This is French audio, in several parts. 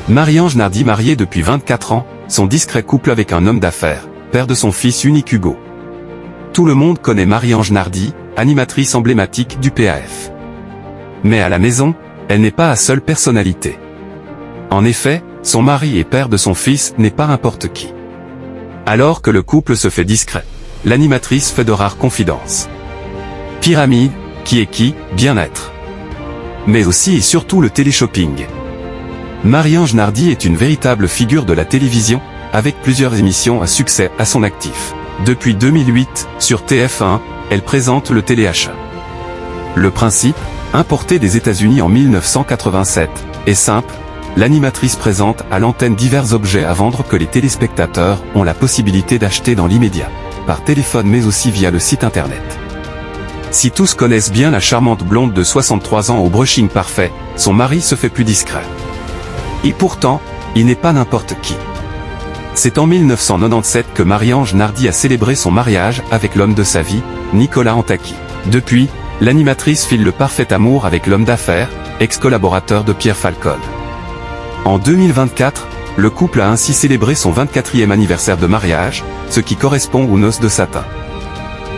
Marie-Ange Nardi, mariée depuis 24 ans, son discret couple avec un homme d'affaires, père de son fils unique Hugo. Tout le monde connaît Marie-Ange Nardi, animatrice emblématique du PAF. Mais à la maison, elle n'est pas la seule personnalité. En effet, son mari et père de son fils n'est pas n'importe qui. Alors que le couple se fait discret, l'animatrice fait de rares confidences. Pyramide, qui est qui, bien-être. Mais aussi et surtout le téléshopping. Marie-Ange Nardi est une véritable figure de la télévision, avec plusieurs émissions à succès à son actif. Depuis 2008, sur TF1, elle présente le téléachat. Le principe, importé des États-Unis en 1987, est simple. L'animatrice présente à l'antenne divers objets à vendre que les téléspectateurs ont la possibilité d'acheter dans l'immédiat, par téléphone mais aussi via le site internet. Si tous connaissent bien la charmante blonde de 63 ans au brushing parfait, son mari se fait plus discret. Et pourtant, il n'est pas n'importe qui. C'est en 1997 que Marie-Ange Nardi a célébré son mariage avec l'homme de sa vie, Nicolas Antaki. Depuis, l'animatrice file le parfait amour avec l'homme d'affaires, ex-collaborateur de Pierre Falcone. En 2024, le couple a ainsi célébré son 24e anniversaire de mariage, ce qui correspond aux noces de satin.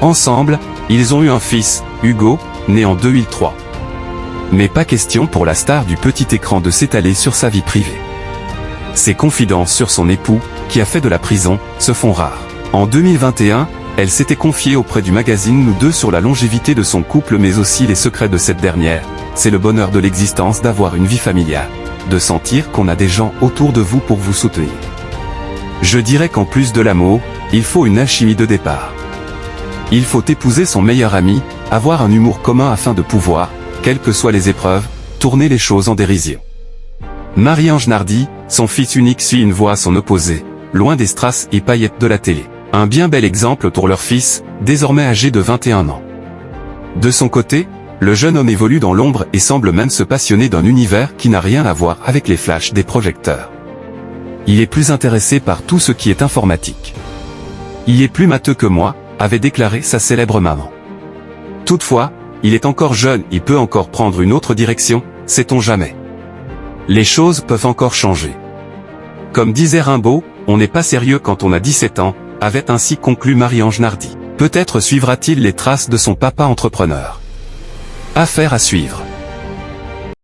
Ensemble, ils ont eu un fils, Hugo, né en 2003. Mais pas question pour la star du petit écran de s'étaler sur sa vie privée. Ses confidences sur son époux, qui a fait de la prison, se font rares. En 2021, elle s'était confiée auprès du magazine Nous Deux sur la longévité de son couple mais aussi les secrets de cette dernière. C'est le bonheur de l'existence d'avoir une vie familiale, de sentir qu'on a des gens autour de vous pour vous soutenir. Je dirais qu'en plus de l'amour, il faut une alchimie de départ. Il faut épouser son meilleur ami, avoir un humour commun afin de pouvoir, quelles que soient les épreuves, tourner les choses en dérision. Marie-Ange Nardi, son fils unique suit une voie à son opposé, loin des strass et paillettes de la télé. Un bien bel exemple pour leur fils, désormais âgé de 21 ans. De son côté, le jeune homme évolue dans l'ombre et semble même se passionner d'un univers qui n'a rien à voir avec les flashs des projecteurs. Il est plus intéressé par tout ce qui est informatique. Il est plus matheux que moi, avait déclaré sa célèbre maman. Toutefois, il est encore jeune et peut encore prendre une autre direction, sait-on jamais. Les choses peuvent encore changer. Comme disait Rimbaud, on n'est pas sérieux quand on a 17 ans, avait ainsi conclu Marie-Ange Nardi. Peut-être suivra-t-il les traces de son papa entrepreneur. Affaire à suivre.